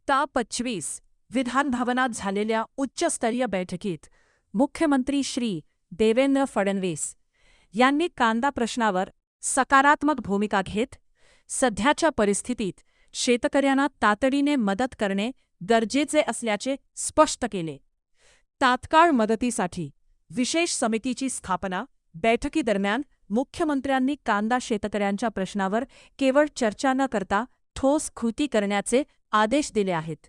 ता 25 विधान भवनात झालेल्या उच्चस्तरीय बैठकीत मुख्यमंत्री श्री देवेंद्र फडणवीस यांनी कांदा प्रश्नावर सकारात्मक भूमिका घेत सध्याच्या परिस्थितीत शेतकऱ्यांना तातडीने मदत करणे गरजेचे असल्याचे स्पष्ट केले. तात्काळ मदतीसाठी विशेष समितीची स्थापना. बैठकीदरम्यान मुख्यमंत्र्यांनी कांदा शेतकऱ्यांच्या प्रश्नावर केवळ चर्चा न करता ठोस कृती करण्याचे आदेश दिले आहेत.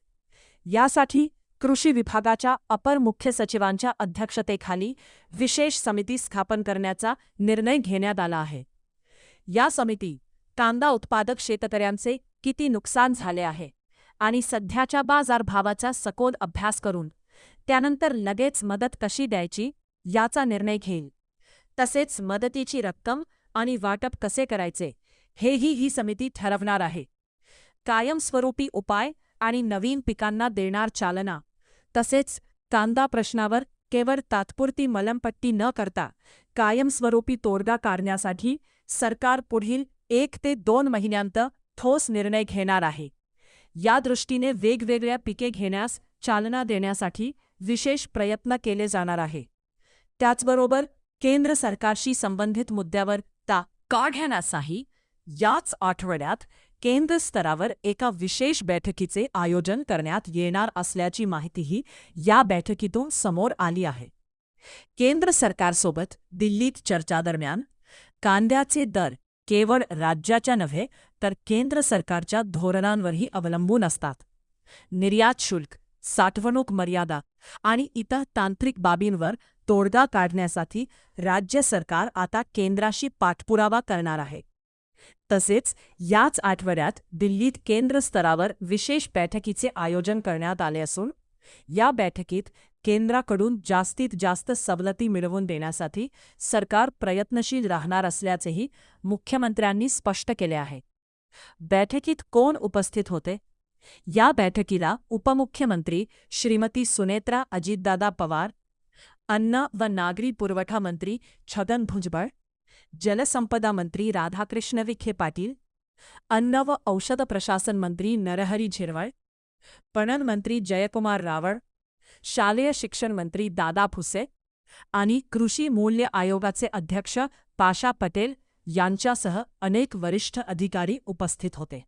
यासाठी कृषी विभागाच्या अपर मुख्य सचिवांच्या अध्यक्षतेखाली विशेष समिती स्थापन करण्याचा निर्णय घेण्यात आला आहे. या समिती कांदा उत्पादक शेतकऱ्यांचे किती नुकसान झाले आहे आणि सध्याच्या बाजारभावाचा सखोल अभ्यास करून त्यानंतर लगेच मदत कशी द्यायची याचा निर्णय घेईल. तसेच मदतीची रक्कम आणि वाटप कसे करायचे हेही ही समिती ठरवणार आहे. कायमस्वरूपी उपाय आणि नवीन पिकांना देणार चालना. तसेच कांदा प्रश्नावर केवळ तात्पुरती मलमपट्टी न करता कायमस्वरूपी तोडगा काढण्यासाठी सरकार पुढील 1 ते 2 महिन्यांत ठोस निर्णय घेणार आहे. या दृष्टीने वेगवेगळ्या पिके घेण्यास चालना देण्यासाठी विशेष प्रयत्न केले जाणार आहे. त्याचबरोबर केंद्र सरकारशी संबंधित मुद्द्यावर तोडगा घेण्यासाठी याच आठवड्यात केंद्र स्तरावर एका विशेष बैठकीचे आयोजन करण्यात येणार असल्याची माहितीही या बैठकीतून समोर आली आहे. केंद्र सरकारसोबत दिल्लीत चर्चादरम्यान कांद्याचे दर केवळ राज्याच्या नव्हे तर केंद्र सरकारच्या धोरणांवरही अवलंबून असतात. निर्यात शुल्क, साठवणूक मर्यादा आणि इतर तांत्रिक बाबींवर तोडगा काढण्यासाठी राज्य सरकार आता केंद्राशी पाठपुरावा करणार आहे. तसेच याच आठवड्यात दिल्लीत केंद्र स्तरावर विशेष बैठकीचे आयोजन करण्यात आले असून या बैठकीत केंद्राकडून जास्तीत जास्त सवलती मिळवून देण्यासाठी सरकार प्रयत्नशील राहणार असल्याचेही मुख्यमंत्र्यांनी स्पष्ट केले आहे. बैठकीत कोण उपस्थित होते? या बैठकीला उपमुख्यमंत्री श्रीमती सुनेत्रा अजितदादा पवार, अन्न व नागरी पुरवठा मंत्री छगन भुजबळ, जलसंपदा मंत्री राधाकृष्ण विखे पाटील, अन्न व औषध प्रशासन मंत्री नरहरी झिरवळ, पणन मंत्री जयकुमार रावळ, शालेय शिक्षण मंत्री दादा भुसे आणि कृषी मूल्य आयोगाचे अध्यक्ष पाशा पटेल यांच्यासह अनेक वरिष्ठ अधिकारी उपस्थित होते.